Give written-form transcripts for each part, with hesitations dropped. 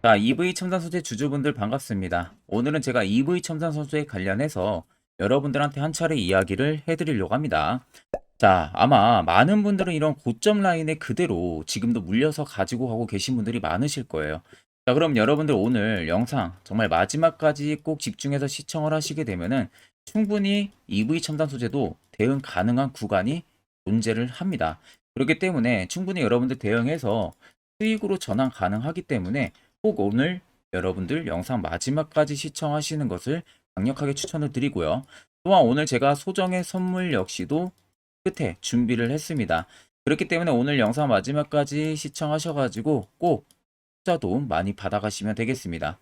자, EV 첨단 소재 주주분들 반갑습니다. 오늘은 제가 EV 첨단 소재에 관련해서 여러분들한테 한 차례 이야기를 해드리려고 합니다. 자, 아마 많은 분들은 이런 고점 라인에 그대로 지금도 물려서 가지고 가고 계신 분들이 많으실 거예요. 자, 그럼 여러분들 오늘 영상 정말 마지막까지 꼭 집중해서 시청을 하시게 되면은 충분히 EV 첨단 소재도 대응 가능한 구간이 존재를 합니다. 그렇기 때문에 충분히 여러분들 대응해서 수익으로 전환 가능하기 때문에 꼭 오늘 여러분들 영상 마지막까지 시청하시는 것을 강력하게 추천을 드리고요. 또한 오늘 제가 소정의 선물 역시도 끝에 준비를 했습니다. 그렇기 때문에 오늘 영상 마지막까지 시청하셔가지고 꼭 투자 도움 많이 받아가시면 되겠습니다.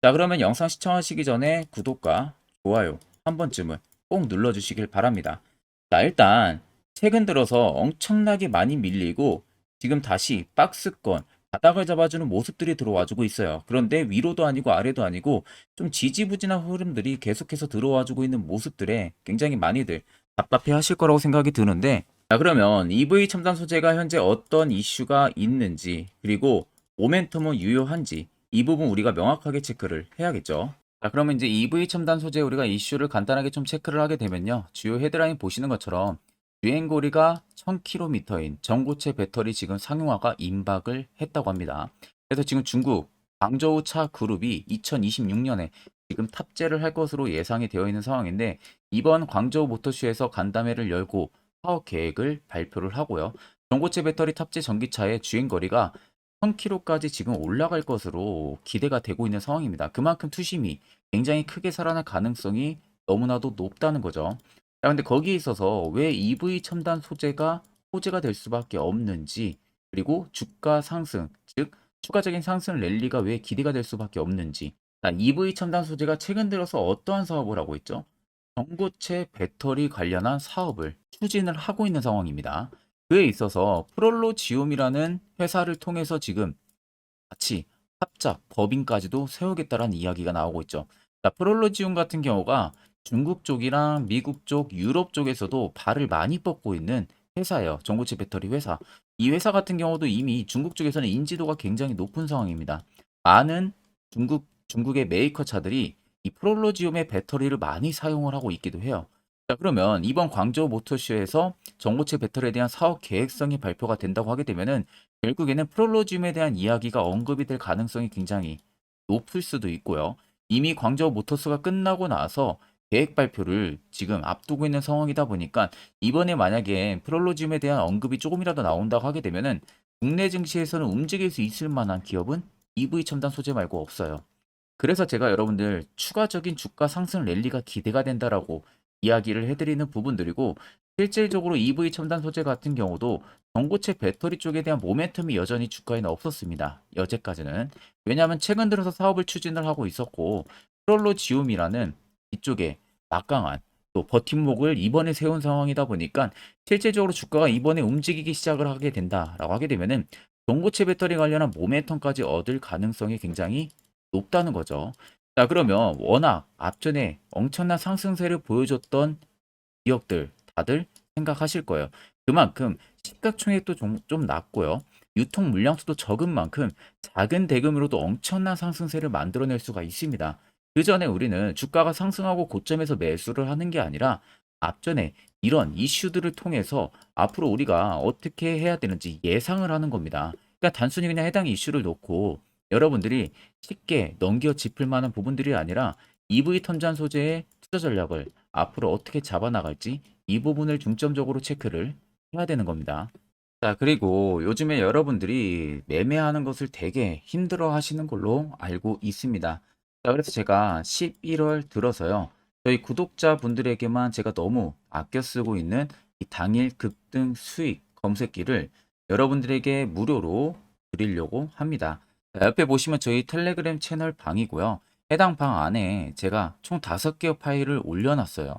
자, 그러면 영상 시청하시기 전에 구독과 좋아요 한 번쯤은 꼭 눌러주시길 바랍니다. 자, 일단 최근 들어서 엄청나게 많이 밀리고 지금 다시 박스권 바닥을 잡아주는 모습들이 들어와주고 있어요. 그런데 위로도 아니고 아래도 아니고 좀 지지부진한 흐름들이 계속해서 들어와주고 있는 모습들에 굉장히 많이들 답답해 하실 거라고 생각이 드는데, 자, 그러면 EV 첨단 소재가 현재 어떤 이슈가 있는지, 그리고 모멘텀은 유효한지 이 부분 우리가 명확하게 체크를 해야겠죠. 자, 그러면 이제 EV 첨단 소재 우리가 이슈를 간단하게 좀 체크를 하게 되면요. 주요 헤드라인 보시는 것처럼 주행거리가 1000km인 전고체 배터리 지금 상용화가 임박을 했다고 합니다. 그래서 지금 중국 광저우 차 그룹이 2026년에 지금 탑재를 할 것으로 예상이 되어 있는 상황인데, 이번 광저우 모터쇼에서 간담회를 열고 사업 계획을 발표를 하고요. 전고체 배터리 탑재 전기차의 주행거리가 1000km까지 지금 올라갈 것으로 기대가 되고 있는 상황입니다. 그만큼 투심이 굉장히 크게 살아날 가능성이 너무나도 높다는 거죠. 자, 근데 거기에 있어서 왜 EV 첨단 소재가 호재가 될 수밖에 없는지, 그리고 주가 상승, 즉 추가적인 상승 랠리가 왜 기대가 될 수밖에 없는지. 자, EV 첨단 소재가 최근 들어서 어떠한 사업을 하고 있죠? 전고체 배터리 관련한 사업을 추진을 하고 있는 상황입니다. 그에 있어서 프롤로지움이라는 회사를 통해서 지금 같이 합작, 법인까지도 세우겠다라는 이야기가 나오고 있죠. 자, 프롤로지움 같은 경우가 중국 쪽이랑 미국 쪽, 유럽 쪽에서도 발을 많이 뻗고 있는 회사예요. 전고체 배터리 회사. 이 회사 같은 경우도 이미 중국 쪽에서는 인지도가 굉장히 높은 상황입니다. 많은 중국의 메이커 차들이 이 프롤로지움의 배터리를 많이 사용을 하고 있기도 해요. 자, 그러면 이번 광저우 모터쇼에서 전고체 배터리에 대한 사업 계획성이 발표가 된다고 하게 되면은 결국에는 프롤로지움에 대한 이야기가 언급이 될 가능성이 굉장히 높을 수도 있고요. 이미 광저우 모터스가 끝나고 나서 계획 발표를 지금 앞두고 있는 상황이다 보니까 이번에 만약에 프롤로지움에 대한 언급이 조금이라도 나온다고 하게 되면은 국내 증시에서는 움직일 수 있을 만한 기업은 EV 첨단 소재 말고 없어요. 그래서 제가 여러분들 추가적인 주가 상승 랠리가 기대가 된다라고 이야기를 해드리는 부분들이고, 실질적으로 EV 첨단 소재 같은 경우도 전고체 배터리 쪽에 대한 모멘텀이 여전히 주가에는 없었습니다. 여태까지는. 왜냐하면 최근 들어서 사업을 추진을 하고 있었고, 프롤로지움이라는 이쪽에 막강한 또 버팀목을 이번에 세운 상황이다 보니까 실질적으로 주가가 이번에 움직이기 시작을 하게 된다라고 하게 되면은 전고체 배터리 관련한 모멘텀까지 얻을 가능성이 굉장히 높다는 거죠. 자, 그러면 워낙 앞전에 엄청난 상승세를 보여줬던 기업들 다들 생각하실 거예요. 그만큼 시가총액도 좀 낮고요. 유통 물량수도 적은 만큼 작은 대금으로도 엄청난 상승세를 만들어낼 수가 있습니다. 그 전에 우리는 주가가 상승하고 고점에서 매수를 하는 게 아니라 앞전에 이런 이슈들을 통해서 앞으로 우리가 어떻게 해야 되는지 예상을 하는 겁니다. 그러니까 단순히 그냥 해당 이슈를 놓고 여러분들이 쉽게 넘겨 짚을 만한 부분들이 아니라 EV 턴전 소재의 투자 전략을 앞으로 어떻게 잡아나갈지 이 부분을 중점적으로 체크를 해야 되는 겁니다. 자, 그리고 요즘에 여러분들이 매매하는 것을 되게 힘들어 하시는 걸로 알고 있습니다. 자, 그래서 제가 11월 들어서요. 저희 구독자분들에게만 제가 너무 아껴 쓰고 있는 이 당일 급등 수익 검색기를 여러분들에게 무료로 드리려고 합니다. 자, 옆에 보시면 저희 텔레그램 채널 방이고요. 해당 방 안에 제가 총 5개의 파일을 올려놨어요.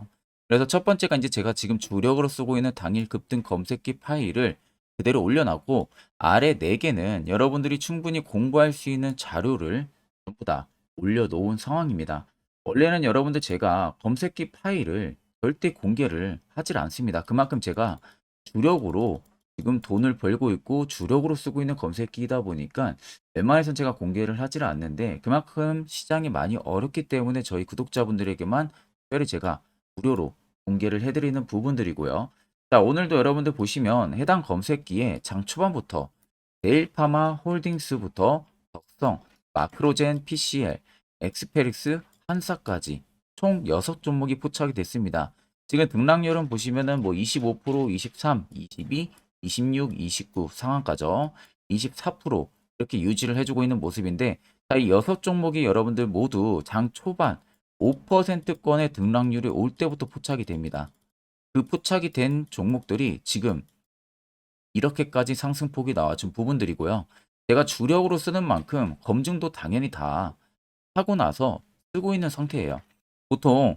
그래서 첫 번째가 이제 제가 지금 주력으로 쓰고 있는 당일 급등 검색기 파일을 그대로 올려놨고, 아래 4개는 여러분들이 충분히 공부할 수 있는 자료를 전부 다 올려놓은 상황입니다. 원래는 여러분들 제가 검색기 파일을 절대 공개를 하질 않습니다. 그만큼 제가 주력으로 지금 돈을 벌고 있고 주력으로 쓰고 있는 검색기이다 보니까 웬만해선 제가 공개를 하지를 않는데 그만큼 시장이 많이 어렵기 때문에 저희 구독자분들에게만 특별히 제가 무료로 공개를 해드리는 부분들이고요. 자, 오늘도 여러분들 보시면 해당 검색기에 장 초반부터 데일파마 홀딩스부터 덕성, 마크로젠, PCL, 엑스페릭스, 한사까지 총 6종목이 포착이 됐습니다. 지금 등락률은 보시면은 뭐 25%, 23, 22, 26, 29 상한가죠. 24% 이렇게 유지를 해주고 있는 모습인데, 자, 이 6종목이 여러분들 모두 장 초반 5%권의 등락률이 올 때부터 포착이 됩니다. 그 포착이 된 종목들이 지금 이렇게까지 상승폭이 나와준 부분들이고요. 제가 주력으로 쓰는 만큼 검증도 당연히 다 하고 나서 쓰고 있는 상태예요. 보통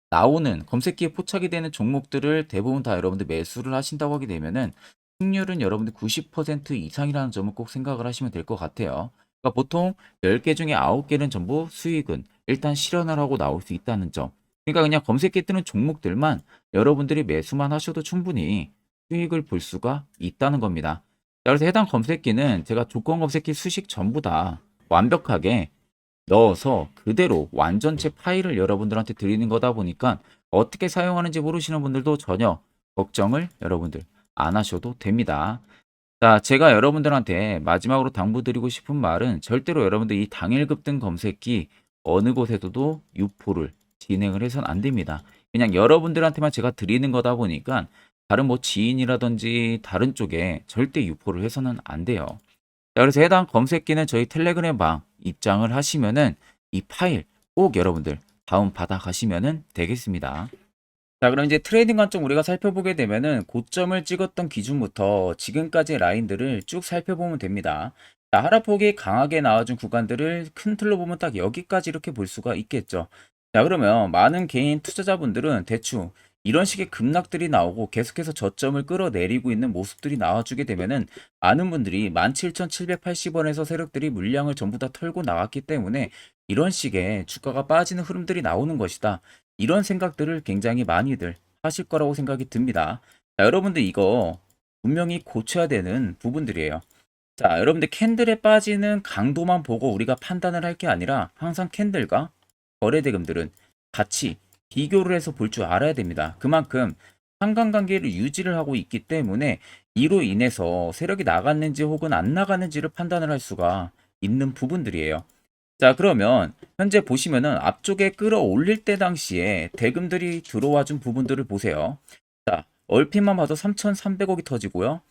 나오는 검색기에 포착이 되는 종목들을 대부분 다 여러분들 매수를 하신다고 하게 되면은 승률은 여러분들 90% 이상이라는 점을 꼭 생각을 하시면 될 것 같아요. 그러니까 보통 10개 중에 9개는 전부 수익은 일단 실현을 하고 나올 수 있다는 점. 그러니까 그냥 검색기에 뜨는 종목들만 여러분들이 매수만 하셔도 충분히 수익을 볼 수가 있다는 겁니다. 자, 그래서 해당 검색기는 제가 조건 검색기 수식 전부 다 완벽하게 넣어서 그대로 완전체 파일을 여러분들한테 드리는 거다 보니까 어떻게 사용하는지 모르시는 분들도 전혀 걱정을 여러분들 안 하셔도 됩니다. 자, 제가 여러분들한테 마지막으로 당부드리고 싶은 말은 절대로 여러분들 이 당일 급등 검색기 어느 곳에서도 유포를 진행을 해서는 안 됩니다. 그냥 여러분들한테만 제가 드리는 거다 보니까 다른 뭐 지인이라든지 다른 쪽에 절대 유포를 해서는 안 돼요. 자, 그래서 해당 검색기는 저희 텔레그램 방 입장을 하시면은 이 파일 꼭 여러분들 다운 받아 가시면은 되겠습니다. 자, 그럼 이제 트레이딩 관점 우리가 살펴보게 되면은 고점을 찍었던 기준부터 지금까지의 라인들을 쭉 살펴보면 됩니다. 자, 하락폭이 강하게 나와준 구간들을 큰 틀로 보면 딱 여기까지 이렇게 볼 수가 있겠죠. 자, 그러면 많은 개인 투자자분들은 대충 이런 식의 급락들이 나오고 계속해서 저점을 끌어내리고 있는 모습들이 나와주게 되면은 많은 분들이 17,780원에서 세력들이 물량을 전부 다 털고 나왔기 때문에 이런 식의 주가가 빠지는 흐름들이 나오는 것이다. 이런 생각들을 굉장히 많이들 하실 거라고 생각이 듭니다. 자, 여러분들 이거 분명히 고쳐야 되는 부분들이에요. 자, 여러분들 캔들에 빠지는 강도만 보고 우리가 판단을 할 게 아니라 항상 캔들과 거래대금들은 같이 비교를 해서 볼 줄 알아야 됩니다. 그만큼 상관관계를 유지를 하고 있기 때문에 이로 인해서 세력이 나갔는지 혹은 안 나갔는지를 판단을 할 수가 있는 부분들이에요. 자, 그러면 현재 보시면은 앞쪽에 끌어올릴 때 당시에 대금들이 들어와 준 부분들을 보세요. 자, 얼핏만 봐도 3,300억이 터지고요.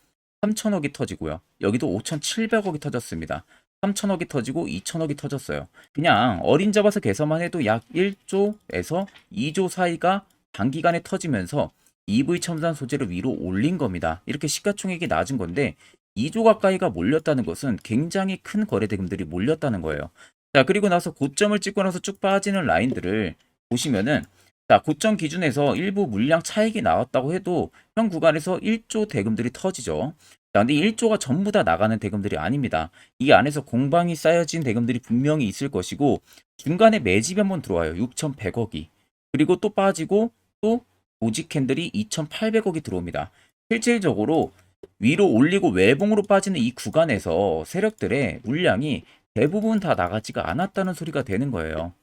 3,000억이 터지고요. 여기도 5,700억이 터졌습니다. 3,000억이 터지고 2,000억이 터졌어요. 그냥 어린 잡아서 계산만 해도 약 1조에서 2조 사이가 단기간에 터지면서 EV 첨단 소재를 위로 올린 겁니다. 이렇게 시가총액이 낮은 건데 2조 가까이가 몰렸다는 것은 굉장히 큰 거래 대금들이 몰렸다는 거예요. 자, 그리고 나서 고점을 찍고 나서 쭉 빠지는 라인들을 보시면은 자, 고점 기준에서 일부 물량 차익이 나왔다고 해도 현 구간에서 1조 대금들이 터지죠. 자, 근데 1조가 전부 다 나가는 대금들이 아닙니다. 이 안에서 공방이 쌓여진 대금들이 분명히 있을 것이고 중간에 매집이 한번 들어와요. 6,100억이. 그리고 또 빠지고 또 오직 캔들이 2,800억이 들어옵니다. 실질적으로 위로 올리고 외봉으로 빠지는 이 구간에서 세력들의 물량이 대부분 다 나가지가 않았다는 소리가 되는 거예요.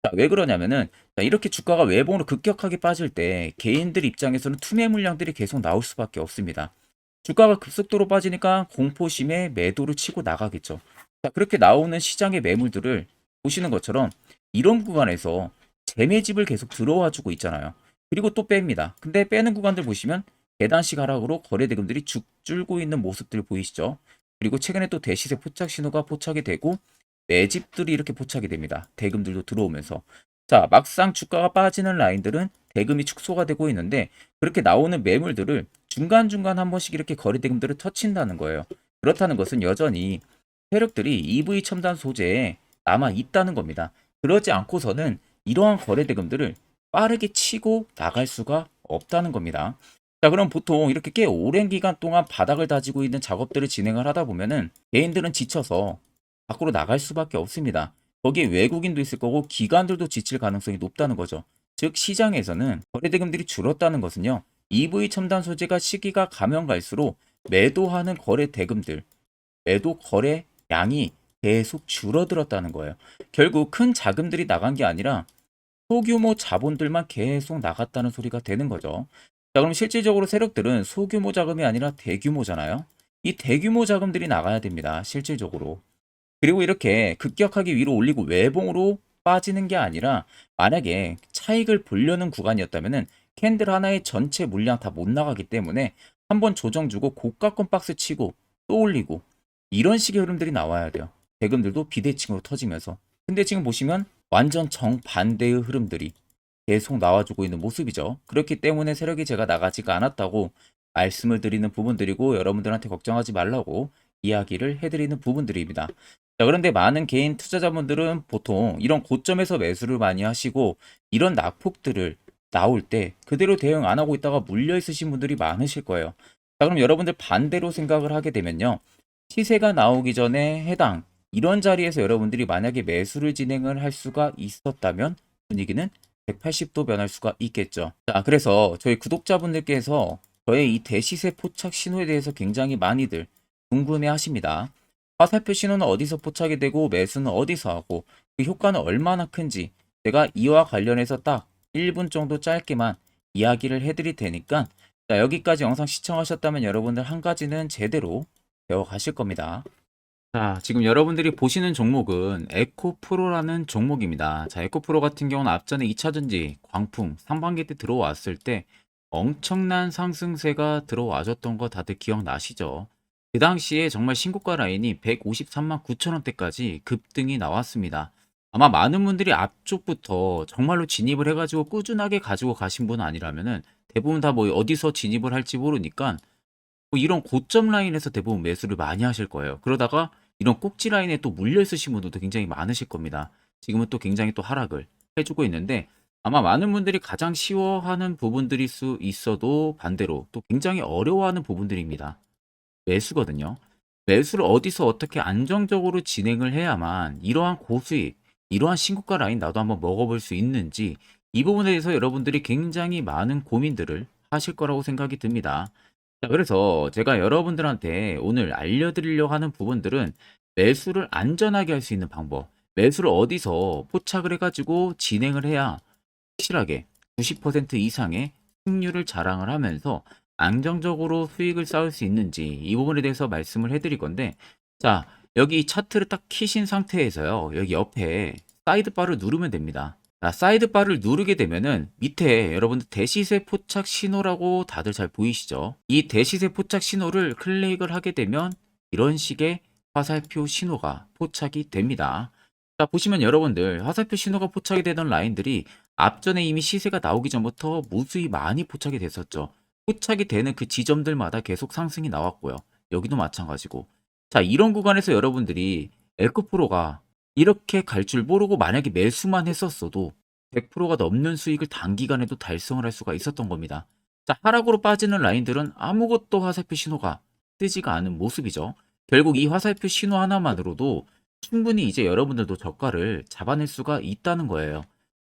자, 왜 그러냐면은 자, 이렇게 주가가 외봉으로 급격하게 빠질 때 개인들 입장에서는 투매 물량들이 계속 나올 수밖에 없습니다. 주가가 급속도로 빠지니까 공포심에 매도를 치고 나가겠죠. 자, 그렇게 나오는 시장의 매물들을 보시는 것처럼 이런 구간에서 재매집을 계속 들어와 주고 있잖아요. 그리고 또 뺍니다. 근데 빼는 구간들 보시면 계단식 하락으로 거래 대금들이 죽 줄고 있는 모습들 보이시죠? 그리고 최근에 또 대시세 포착 신호가 포착이 되고 매집들이 이렇게 포착이 됩니다. 대금들도 들어오면서. 자, 막상 주가가 빠지는 라인들은 대금이 축소가 되고 있는데 그렇게 나오는 매물들을 중간중간 한 번씩 이렇게 거래 대금들을 터친다는 거예요. 그렇다는 것은 여전히 세력들이 EV 첨단 소재에 남아 있다는 겁니다. 그러지 않고서는 이러한 거래 대금들을 빠르게 치고 나갈 수가 없다는 겁니다. 자, 그럼 보통 이렇게 꽤 오랜 기간 동안 바닥을 다지고 있는 작업들을 진행을 하다 보면은 개인들은 지쳐서 밖으로 나갈 수밖에 없습니다. 거기에 외국인도 있을 거고 기관들도 지칠 가능성이 높다는 거죠. 즉 시장에서는 거래대금들이 줄었다는 것은요. EV 첨단 소재가 시기가 가면 갈수록 매도하는 거래 대금들, 매도 거래 양이 계속 줄어들었다는 거예요. 결국 큰 자금들이 나간 게 아니라 소규모 자본들만 계속 나갔다는 소리가 되는 거죠. 자, 그럼 실질적으로 세력들은 소규모 자금이 아니라 대규모잖아요. 이 대규모 자금들이 나가야 됩니다. 실질적으로. 그리고 이렇게 급격하게 위로 올리고 외봉으로 빠지는 게 아니라 만약에 차익을 보려는 구간이었다면은 캔들 하나의 전체 물량 다 못 나가기 때문에 한번 조정 주고 고가권 박스 치고 또 올리고 이런 식의 흐름들이 나와야 돼요. 대금들도 비대칭으로 터지면서. 근데 지금 보시면 완전 정반대의 흐름들이 계속 나와주고 있는 모습이죠. 그렇기 때문에 세력이 제가 나가지가 않았다고 말씀을 드리는 부분들이고 여러분들한테 걱정하지 말라고 이야기를 해드리는 부분들입니다. 자, 그런데 많은 개인 투자자분들은 보통 이런 고점에서 매수를 많이 하시고 이런 낙폭들을 나올 때 그대로 대응 안 하고 있다가 물려 있으신 분들이 많으실 거예요. 자, 그럼 여러분들 반대로 생각을 하게 되면요. 시세가 나오기 전에 해당 이런 자리에서 여러분들이 만약에 매수를 진행을 할 수가 있었다면 분위기는 180도 변할 수가 있겠죠. 자, 그래서 저희 구독자분들께서 저의 이 대시세 포착 신호에 대해서 굉장히 많이들 궁금해 하십니다. 화살표 신호는 어디서 포착이 되고 매수는 어디서 하고 그 효과는 얼마나 큰지 제가 이와 관련해서 딱 1분 정도 짧게만 이야기를 해드릴 테니까 자, 여기까지 영상 시청하셨다면 여러분들 한 가지는 제대로 배워가실 겁니다. 자, 지금 여러분들이 보시는 종목은 에코프로라는 종목입니다. 자, 에코프로 같은 경우는 앞전에 2차전지, 광풍, 상반기 때 들어왔을 때 엄청난 상승세가 들어와줬던 거 다들 기억나시죠? 그 당시에 정말 신고가 라인이 153만 9천 원대까지 급등이 나왔습니다. 아마 많은 분들이 앞쪽부터 정말로 진입을 해가지고 꾸준하게 가지고 가신 분 아니라면은 대부분 다 뭐 어디서 진입을 할지 모르니까 뭐 이런 고점 라인에서 대부분 매수를 많이 하실 거예요. 그러다가 이런 꼭지 라인에 또 물려 있으신 분들도 굉장히 많으실 겁니다. 지금은 또 굉장히 또 하락을 해주고 있는데 아마 많은 분들이 가장 쉬워하는 부분들일 수 있어도 반대로 또 굉장히 어려워하는 부분들입니다. 매수거든요. 매수를 어디서 어떻게 안정적으로 진행을 해야만 이러한 고수익, 이러한 신고가 라인 나도 한번 먹어볼 수 있는지 이 부분에 대해서 여러분들이 굉장히 많은 고민들을 하실 거라고 생각이 듭니다. 자, 그래서 제가 여러분들한테 오늘 알려드리려고 하는 부분들은 매수를 안전하게 할 수 있는 방법, 매수를 어디서 포착을 해가지고 진행을 해야 확실하게 90% 이상의 승률을 자랑을 하면서 안정적으로 수익을 쌓을 수 있는지 이 부분에 대해서 말씀을 해드릴 건데 자, 여기 차트를 딱 키신 상태에서요. 여기 옆에 사이드바를 누르면 됩니다. 자, 사이드바를 누르게 되면은 밑에 여러분들 대시세 포착 신호라고 다들 잘 보이시죠? 이 대시세 포착 신호를 클릭을 하게 되면 이런 식의 화살표 신호가 포착이 됩니다. 자, 보시면 여러분들 화살표 신호가 포착이 되던 라인들이 앞전에 이미 시세가 나오기 전부터 무수히 많이 포착이 됐었죠. 포착이 되는 그 지점들마다 계속 상승이 나왔고요. 여기도 마찬가지고. 자, 이런 구간에서 여러분들이 에코프로가 이렇게 갈 줄 모르고 만약에 매수만 했었어도 100%가 넘는 수익을 단기간에도 달성을 할 수가 있었던 겁니다. 자, 하락으로 빠지는 라인들은 아무것도 화살표 신호가 뜨지가 않은 모습이죠. 결국 이 화살표 신호 하나만으로도 충분히 이제 여러분들도 저가를 잡아낼 수가 있다는 거예요.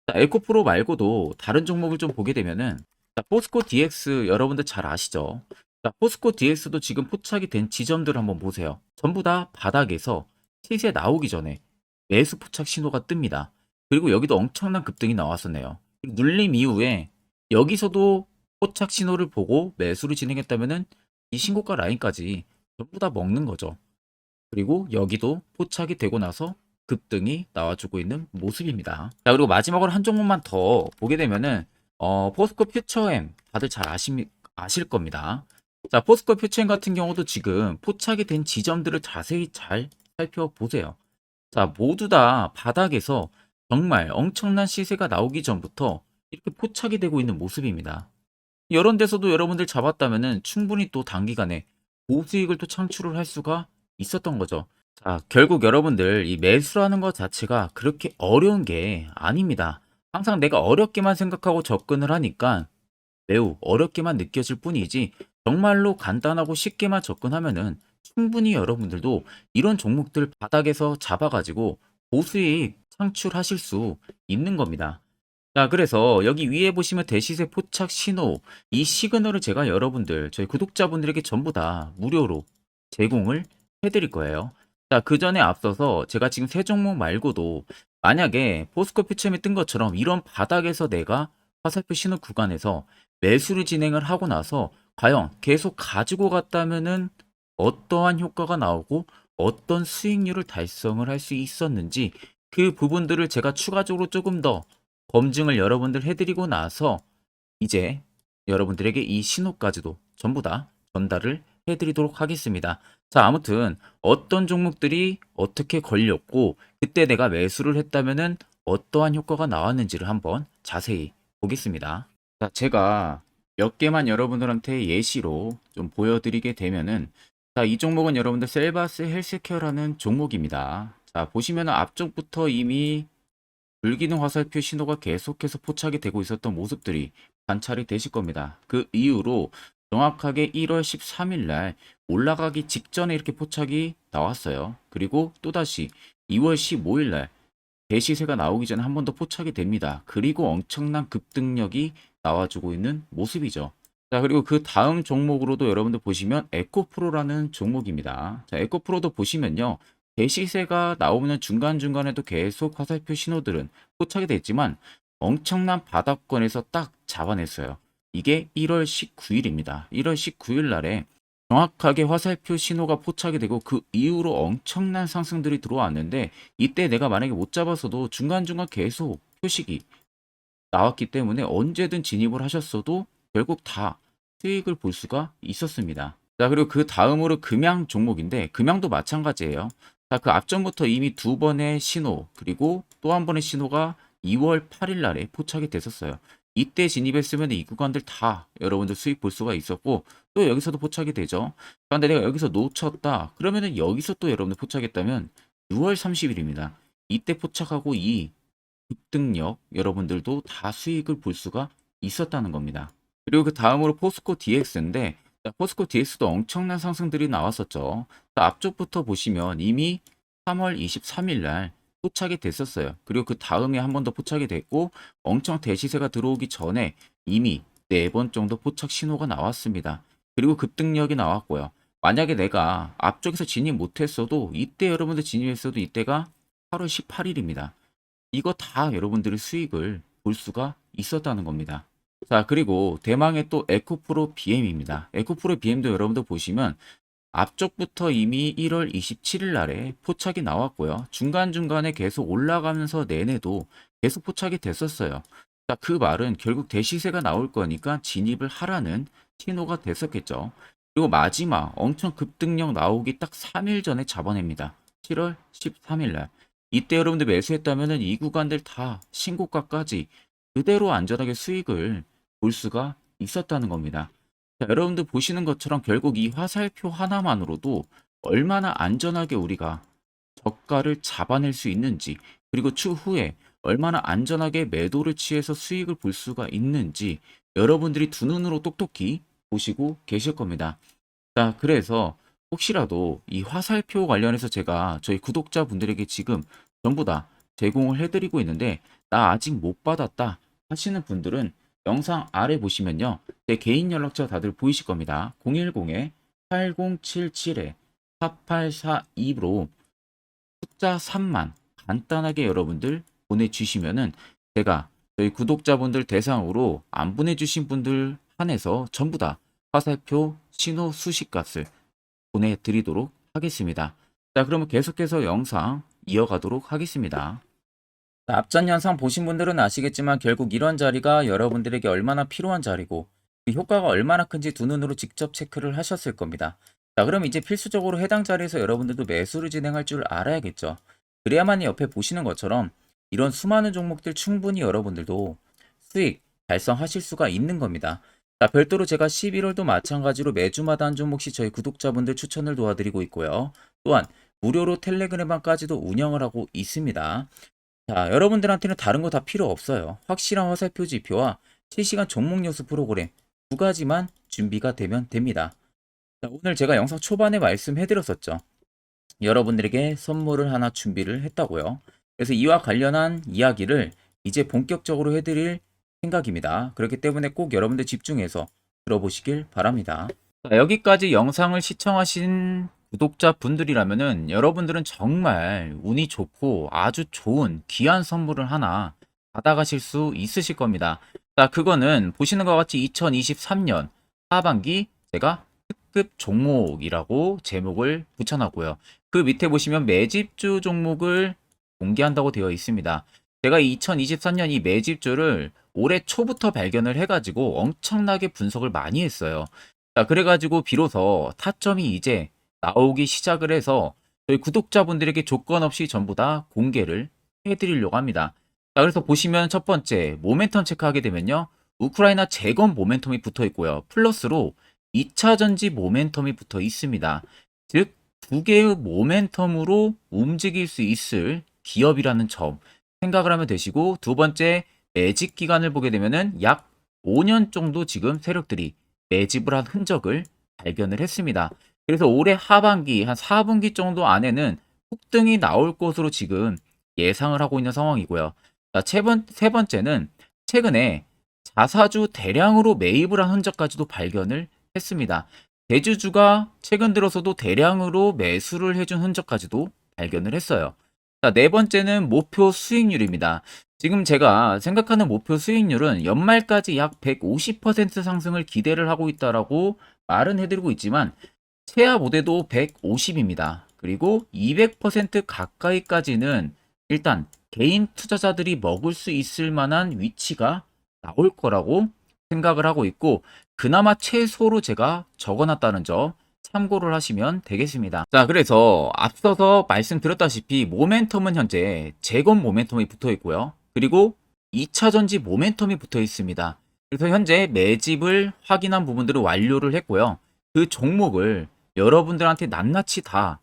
자, 에코프로 말고도 다른 종목을 좀 보게 되면은 자, 포스코 DX 여러분들 잘 아시죠? 자, 포스코 DX도 지금 포착이 된 지점들을 한번 보세요. 전부 다 바닥에서 시세 나오기 전에 매수 포착 신호가 뜹니다. 그리고 여기도 엄청난 급등이 나왔었네요. 눌림 이후에 여기서도 포착 신호를 보고 매수를 진행했다면은 이 신고가 라인까지 전부 다 먹는 거죠. 그리고 여기도 포착이 되고 나서 급등이 나와주고 있는 모습입니다. 자, 그리고 마지막으로 한 종목만 더 보게 되면은 포스코 퓨처엠 다들 잘 아실 겁니다. 자, 포스코 퓨처엠 같은 경우도 지금 포착이 된 지점들을 자세히 잘 살펴보세요. 자, 모두 다 바닥에서 정말 엄청난 시세가 나오기 전부터 이렇게 포착이 되고 있는 모습입니다. 이런 데서도 여러분들 잡았다면은 충분히 또 단기간에 고수익을 또 창출을 할 수가 있었던 거죠. 자, 결국 여러분들 이 매수라는 것 자체가 그렇게 어려운 게 아닙니다. 항상 내가 어렵게만 생각하고 접근을 하니까 매우 어렵게만 느껴질 뿐이지 정말로 간단하고 쉽게만 접근하면은 충분히 여러분들도 이런 종목들 바닥에서 잡아가지고 고수익 창출하실 수 있는 겁니다. 자, 그래서 여기 위에 보시면 대시세 포착 신호, 이 시그널을 제가 여러분들, 저희 구독자분들에게 전부 다 무료로 제공을 해드릴 거예요. 자, 그 전에 앞서서 제가 지금 세 종목 말고도 만약에 포스코 퓨처엠이 뜬 것처럼 이런 바닥에서 내가 화살표 신호 구간에서 매수를 진행을 하고 나서 과연 계속 가지고 갔다면은 어떠한 효과가 나오고 어떤 수익률을 달성을 할 수 있었는지 그 부분들을 제가 추가적으로 조금 더 검증을 여러분들 해드리고 나서 이제 여러분들에게 이 신호까지도 전부 다 전달을 해드리도록 하겠습니다. 자, 아무튼 어떤 종목들이 어떻게 걸렸고 그때 내가 매수를 했다면은 어떠한 효과가 나왔는지를 한번 자세히 보겠습니다. 자, 제가 몇 개만 여러분들한테 예시로 좀 보여드리게 되면은 자, 이 종목은 여러분들 셀바스 헬스케어라는 종목입니다. 자, 보시면은 앞쪽부터 이미 불기능 화살표 신호가 계속해서 포착이 되고 있었던 모습들이 관찰이 되실 겁니다. 그 이후로 정확하게 1월 13일 날 올라가기 직전에 이렇게 포착이 나왔어요. 그리고 또다시 2월 15일 날 대시세가 나오기 전에 한 번 더 포착이 됩니다. 그리고 엄청난 급등력이 나와주고 있는 모습이죠. 자, 그리고 그 다음 종목으로도 여러분들 보시면 에코프로라는 종목입니다. 자, 에코프로도 보시면요. 대시세가 나오면 중간중간에도 계속 화살표 신호들은 포착이 됐지만 엄청난 바닥권에서 딱 잡아냈어요. 이게 1월 19일입니다. 1월 19일 날에 정확하게 화살표 신호가 포착이 되고 그 이후로 엄청난 상승들이 들어왔는데 이때 내가 만약에 못 잡았어도 중간중간 계속 표식이 나왔기 때문에 언제든 진입을 하셨어도 결국 다 수익을 볼 수가 있었습니다. 자, 그리고 그 다음으로 금양 종목인데 금양도 마찬가지예요. 자, 그 앞전부터 이미 두 번의 신호 그리고 또 한 번의 신호가 2월 8일 날에 포착이 됐었어요. 이때 진입했으면 이 구간들 다 여러분들 수익 볼 수가 있었고 또 여기서도 포착이 되죠. 그런데 내가 여기서 놓쳤다. 그러면은 여기서 또 여러분들 포착했다면 6월 30일입니다. 이때 포착하고 이 급등력 여러분들도 다 수익을 볼 수가 있었다는 겁니다. 그리고 그 다음으로 포스코 DX인데 포스코 DX도 엄청난 상승들이 나왔었죠. 앞쪽부터 보시면 이미 3월 23일 날 포착이 됐었어요. 그리고 그 다음에 한 번 더 포착이 됐고 엄청 대시세가 들어오기 전에 이미 4번 정도 포착 신호가 나왔습니다. 그리고 급등력이 나왔고요. 만약에 내가 앞쪽에서 진입 못했어도 이때 여러분들 진입했어도 이때가 8월 18일입니다. 이거 다 여러분들의 수익을 볼 수가 있었다는 겁니다. 자, 그리고 대망의 또 에코프로 BM입니다. 에코프로 BM도 여러분들 보시면 앞쪽부터 이미 1월 27일 날에 포착이 나왔고요. 중간중간에 계속 올라가면서 내내도 계속 포착이 됐었어요. 자, 그 말은 결국 대시세가 나올 거니까 진입을 하라는 신호가 됐었겠죠. 그리고 마지막 엄청 급등력 나오기 딱 3일 전에 잡아냅니다. 7월 13일 날. 이때 여러분들 매수했다면 이 구간들 다 신고가까지 그대로 안전하게 수익을 볼 수가 있었다는 겁니다. 자, 여러분들 보시는 것처럼 결국 이 화살표 하나만으로도 얼마나 안전하게 우리가 저가를 잡아낼 수 있는지 그리고 추후에 얼마나 안전하게 매도를 취해서 수익을 볼 수가 있는지 여러분들이 두 눈으로 똑똑히 보시고 계실 겁니다. 자, 그래서 혹시라도 이 화살표 관련해서 제가 저희 구독자분들에게 지금 전부 다 제공을 해드리고 있는데 나 아직 못 받았다 하시는 분들은 영상 아래 보시면요. 제 개인 연락처 다들 보이실 겁니다. 010-8077-4842로 숫자 3만 간단하게 여러분들 보내주시면은 제가 저희 구독자분들 대상으로 안 보내주신 분들 한해서 전부 다 화살표 신호 수식값을 보내드리도록 하겠습니다. 자, 그러면 계속해서 영상 이어가도록 하겠습니다. 자, 앞전 영상 보신 분들은 아시겠지만 결국 이런 자리가 여러분들에게 얼마나 필요한 자리고 그 효과가 얼마나 큰지 두 눈으로 직접 체크를 하셨을 겁니다. 자, 그럼 이제 필수적으로 해당 자리에서 여러분들도 매수를 진행할 줄 알아야겠죠. 그래야만 옆에 보시는 것처럼 이런 수많은 종목들 충분히 여러분들도 수익 달성하실 수가 있는 겁니다. 자, 별도로 제가 11월도 마찬가지로 매주마다 한 종목씩 저희 구독자분들 추천을 도와드리고 있고요. 또한 무료로 텔레그램방까지도 운영을 하고 있습니다. 자, 여러분들한테는 다른 거 다 필요 없어요. 확실한 화살표 지표와 실시간 종목 뉴스 프로그램 두 가지만 준비가 되면 됩니다. 자, 오늘 제가 영상 초반에 말씀해드렸었죠. 여러분들에게 선물을 하나 준비를 했다고요. 그래서 이와 관련한 이야기를 이제 본격적으로 해드릴 생각입니다. 그렇기 때문에 꼭 여러분들 집중해서 들어보시길 바랍니다. 자, 여기까지 영상을 시청하신 구독자분들이라면은 여러분들은 정말 운이 좋고 아주 좋은 귀한 선물을 하나 받아가실 수 있으실 겁니다. 자, 그거는 보시는 것 같이 2023년 하반기 제가 특급 종목이라고 제목을 붙여놨고요. 그 밑에 보시면 매집주 종목을 공개한다고 되어 있습니다. 제가 2023년 이 매집주를 올해 초부터 발견을 해가지고 엄청나게 분석을 많이 했어요. 자, 그래가지고 비로소 타점이 이제 나오기 시작을 해서 저희 구독자분들에게 조건 없이 전부 다 공개를 해드리려고 합니다. 자, 그래서 보시면 첫 번째 모멘텀 체크하게 되면요. 우크라이나 재건 모멘텀이 붙어 있고요. 플러스로 2차 전지 모멘텀이 붙어 있습니다. 즉, 두 개의 모멘텀으로 움직일 수 있을 기업이라는 점 생각을 하면 되시고, 두 번째 매집 기간을 보게 되면은 약 5년 정도 지금 세력들이 매집을 한 흔적을 발견을 했습니다. 그래서 올해 하반기 한 4분기 정도 안에는 폭등이 나올 것으로 지금 예상을 하고 있는 상황이고요. 자, 세 번째는 최근에 자사주 대량으로 매입을 한 흔적까지도 발견을 했습니다. 대주주가 최근 들어서도 대량으로 매수를 해준 흔적까지도 발견을 했어요. 자, 네 번째는 목표 수익률입니다. 지금 제가 생각하는 목표 수익률은 연말까지 약 150% 상승을 기대를 하고 있다라고 말은 해드리고 있지만 최하 모대도 150입니다. 그리고 200% 가까이까지는 일단 개인 투자자들이 먹을 수 있을 만한 위치가 나올 거라고 생각을 하고 있고, 그나마 최소로 제가 적어놨다는 점 참고를 하시면 되겠습니다. 자, 그래서 앞서서 말씀드렸다시피 모멘텀은 현재 재건 모멘텀이 붙어 있고요. 그리고 2차 전지 모멘텀이 붙어 있습니다. 그래서 현재 매집을 확인한 부분들을 완료를 했고요. 그 종목을 여러분들한테 낱낱이 다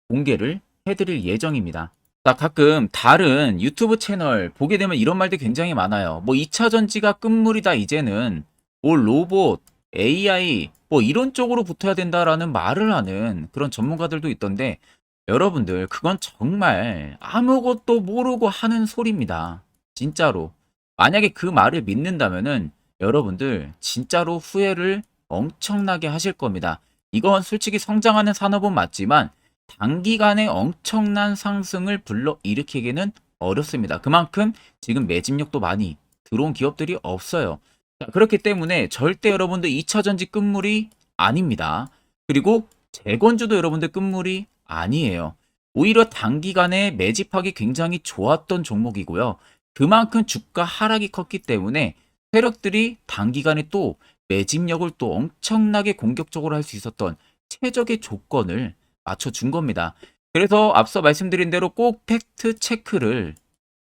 공개를 해드릴 예정입니다. 자, 가끔 다른 유튜브 채널 보게 되면 이런 말들 굉장히 많아요. 뭐 2차 전지가 끝물이다 이제는, 뭐 로봇, AI 뭐 이런 쪽으로 붙어야 된다라는 말을 하는 그런 전문가들도 있던데, 여러분들 그건 정말 아무것도 모르고 하는 소리입니다. 진짜로. 만약에 그 말을 믿는다면은 여러분들 진짜로 후회를 엄청나게 하실 겁니다. 이건 솔직히 성장하는 산업은 맞지만 단기간에 엄청난 상승을 불러일으키기는 어렵습니다. 그만큼 지금 매집력도 많이 들어온 기업들이 없어요. 자, 그렇기 때문에 절대 여러분들 2차 전지 끝물이 아닙니다. 그리고 재건주도 여러분들 끝물이 아니에요. 오히려 단기간에 매집하기 굉장히 좋았던 종목이고요. 그만큼 주가 하락이 컸기 때문에 세력들이 단기간에 또 매집력을 또 엄청나게 공격적으로 할 수 있었던 최적의 조건을 맞춰준 겁니다. 그래서 앞서 말씀드린 대로 꼭 팩트 체크를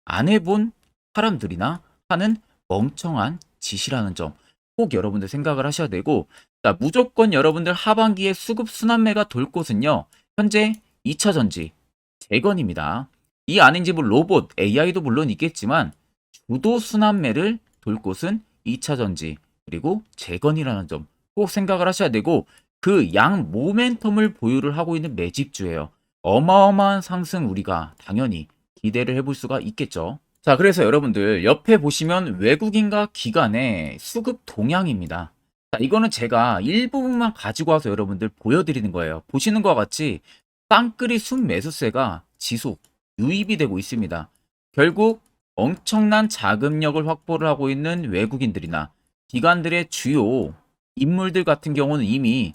안 해본 사람들이나 하는 멍청한 짓이라는 점 꼭 여러분들 생각을 하셔야 되고, 자, 무조건 여러분들 하반기에 수급 순환매가 돌 곳은요, 현재 2차 전지, 재건입니다. 이 아닌지 뭐 로봇, AI도 물론 있겠지만 주도 순환매를 돌 곳은 2차 전지, 그리고 재건이라는 점 꼭 생각을 하셔야 되고, 그 양 모멘텀을 보유를 하고 있는 매집주예요. 어마어마한 상승 우리가 당연히 기대를 해볼 수가 있겠죠. 자, 그래서 여러분들 옆에 보시면 외국인과 기관의 수급 동향입니다. 자, 이거는 제가 일부분만 가지고 와서 여러분들 보여드리는 거예요. 보시는 것과 같이 쌍끌이 순매수세가 지속 유입이 되고 있습니다. 결국 엄청난 자금력을 확보를 하고 있는 외국인들이나 기관들의 주요 인물들 같은 경우는 이미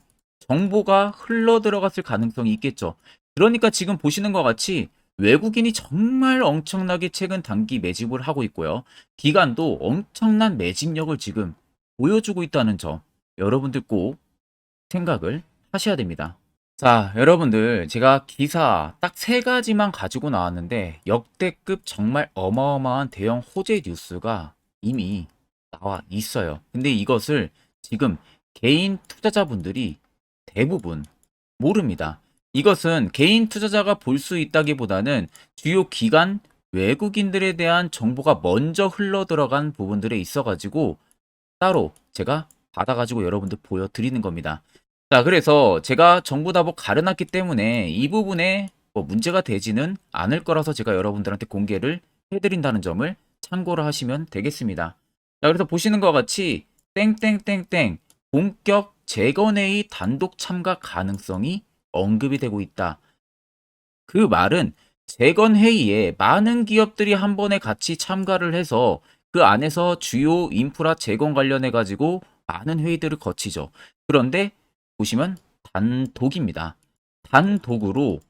정보가 흘러 들어갔을 가능성이 있겠죠. 그러니까 지금 보시는 것 같이 외국인이 정말 엄청나게 최근 단기 매집을 하고 있고요. 기관도 엄청난 매집력을 지금 보여주고 있다는 점 여러분들 꼭 생각을 하셔야 됩니다. 자, 여러분들 제가 기사 딱 세 가지만 가지고 나왔는데 역대급 정말 어마어마한 대형 호재 뉴스가 이미 나와 있어요. 근데 이것을 지금 개인 투자자분들이 대부분 모릅니다. 이것은 개인 투자자가 볼 수 있다기보다는 주요 기관 외국인들에 대한 정보가 먼저 흘러 들어간 부분들에 있어가지고 따로 제가 받아가지고 여러분들 보여드리는 겁니다. 자, 그래서 제가 전부 다 뭐 가려놨기 때문에 이 부분에 뭐 문제가 되지는 않을 거라서 제가 여러분들한테 공개를 해드린다는 점을 참고를 하시면 되겠습니다. 자, 그래서 보시는 것 같이 땡땡땡땡 본격 재건회의 단독 참가 가능성이 언급이 되고 있다. 그 말은 재건회의에 많은 기업들이 한 번에 같이 참가를 해서 그 안에서 주요 인프라 재건 관련해 가지고 많은 회의들을 거치죠. 그런데 보시면 단독입니다. 단독으로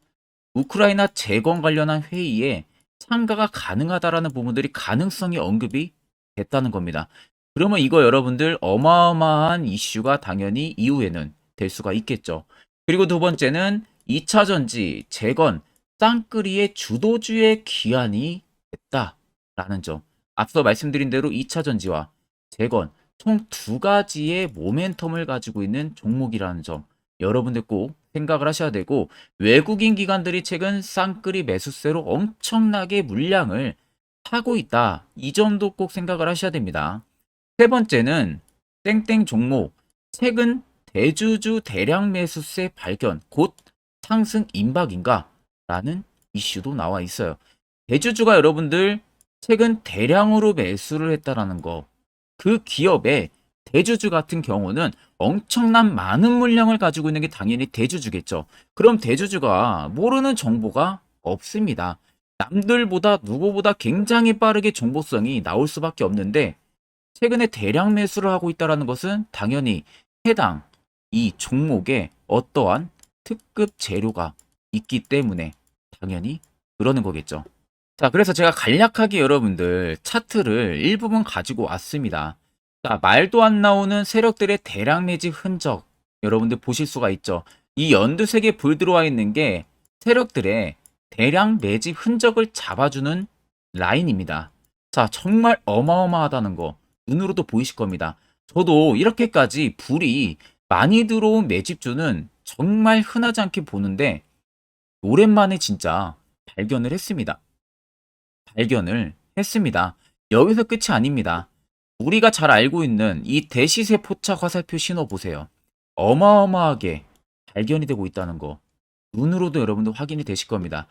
우크라이나 재건 관련한 회의에 참가가 가능하다라는 부분들이 가능성이 언급이 됐다는 겁니다. 그러면 이거 여러분들 어마어마한 이슈가 당연히 이후에는 될 수가 있겠죠. 그리고 두 번째는 2차 전지, 재건, 쌍끌이의 주도주의 기한이 됐다라는 점. 앞서 말씀드린 대로 2차 전지와 재건 총 두 가지의 모멘텀을 가지고 있는 종목이라는 점. 여러분들 꼭 생각을 하셔야 되고, 외국인 기관들이 최근 쌍끌이 매수세로 엄청나게 물량을 사고 있다. 이 점도 꼭 생각을 하셔야 됩니다. 세 번째는 땡땡 종목 최근 대주주 대량 매수세 발견 곧 상승 임박인가? 라는 이슈도 나와 있어요. 대주주가 여러분들 최근 대량으로 매수를 했다라는 거. 그 기업의 대주주 같은 경우는 엄청난 많은 물량을 가지고 있는 게 당연히 대주주겠죠. 그럼 대주주가 모르는 정보가 없습니다. 남들보다 누구보다 굉장히 빠르게 정보성이 나올 수밖에 없는데, 최근에 대량 매수를 하고 있다는 것은 당연히 해당 이 종목에 어떠한 특급 재료가 있기 때문에 당연히 그러는 거겠죠. 자, 그래서 제가 간략하게 여러분들 차트를 일부분 가지고 왔습니다. 자, 말도 안 나오는 세력들의 대량 매집 흔적 여러분들 보실 수가 있죠. 이 연두색에 불 들어와 있는 게 세력들의 대량 매집 흔적을 잡아주는 라인입니다. 자, 정말 어마어마하다는 거 눈으로도 보이실 겁니다. 저도 이렇게까지 불이 많이 들어온 매집주는 정말 흔하지 않게 보는데 오랜만에 진짜 발견을 했습니다. 여기서 끝이 아닙니다. 우리가 잘 알고 있는 이 대시세 포착 화살표 신호 보세요. 어마어마하게 발견이 되고 있다는 거 눈으로도 여러분도 확인이 되실 겁니다.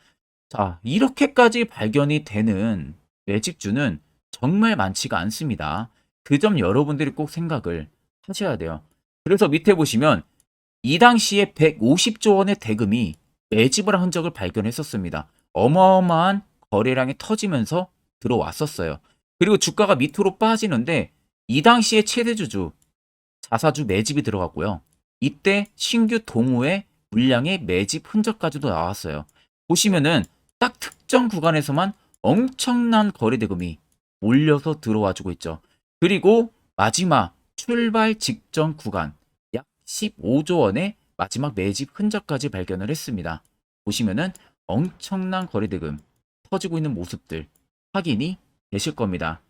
자, 이렇게까지 발견이 되는 매집주는 정말 많지가 않습니다. 그 점 여러분들이 꼭 생각을 하셔야 돼요. 그래서 밑에 보시면 이 당시에 150조 원의 대금이 매집을 한 흔적을 발견했었습니다. 어마어마한 거래량이 터지면서 들어왔었어요. 그리고 주가가 밑으로 빠지는데 이 당시에 최대주주 자사주 매집이 들어갔고요. 이때 신규 동호회 물량의 매집 흔적까지도 나왔어요. 보시면은 딱 특정 구간에서만 엄청난 거래 대금이 몰려서 들어와주고 있죠. 그리고 마지막 출발 직전 구간 약 15조 원의 마지막 매집 흔적까지 발견을 했습니다. 보시면은 엄청난 거래 대금 터지고 있는 모습들 확인이 되실 겁니다.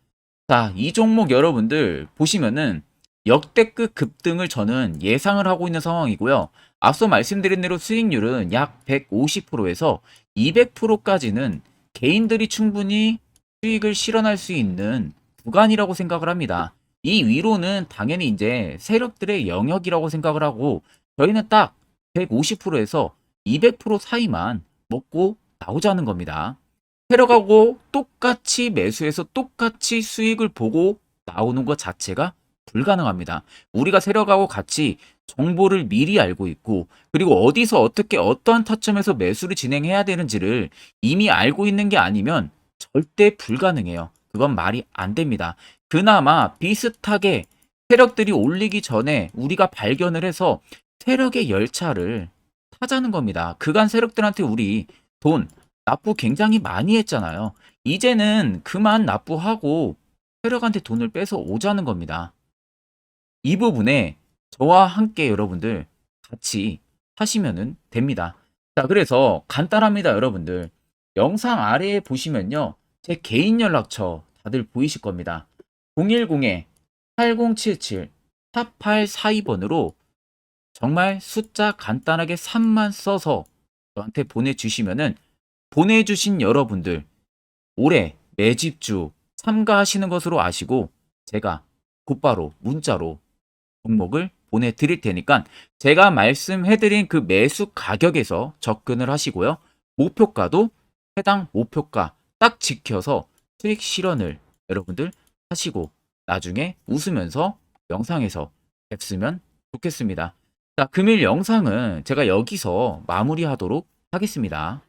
자, 이 종목 여러분들 보시면은 역대급 급등을 저는 예상을 하고 있는 상황이고요. 앞서 말씀드린 대로 수익률은 약 150%에서 200%까지는 개인들이 충분히 수익을 실현할 수 있는 구간이라고 생각을 합니다. 이 위로는 당연히 이제 세력들의 영역이라고 생각을 하고, 저희는 딱 150%에서 200% 사이만 먹고 나오자는 겁니다. 세력하고 똑같이 매수해서 똑같이 수익을 보고 나오는 것 자체가 불가능합니다. 우리가 세력하고 같이 정보를 미리 알고 있고, 그리고 어디서 어떻게 어떠한 타점에서 매수를 진행해야 되는지를 이미 알고 있는 게 아니면 절대 불가능해요. 그건 말이 안 됩니다. 그나마 비슷하게 세력들이 올리기 전에 우리가 발견을 해서 세력의 열차를 타자는 겁니다. 그간 세력들한테 우리 돈 납부 굉장히 많이 했잖아요. 이제는 그만 납부하고 세력한테 돈을 뺏어 오자는 겁니다. 이 부분에 저와 함께 여러분들 같이 하시면 됩니다. 자, 그래서 간단합니다, 여러분들. 영상 아래에 보시면요, 제 개인 연락처 다들 보이실 겁니다. 010-8077-4842번으로 정말 숫자 간단하게 3만 써서 저한테 보내주시면은, 보내주신 여러분들 올해 매집주 참가하시는 것으로 아시고 제가 곧바로 문자로 종목을 보내드릴 테니까 제가 말씀해드린 그 매수 가격에서 접근을 하시고요. 목표가도 해당 목표가 딱 지켜서 수익 실현을 여러분들 하시고 나중에 웃으면서 영상에서 뵙으면 좋겠습니다. 자, 금일 영상은 제가 여기서 마무리하도록 하겠습니다.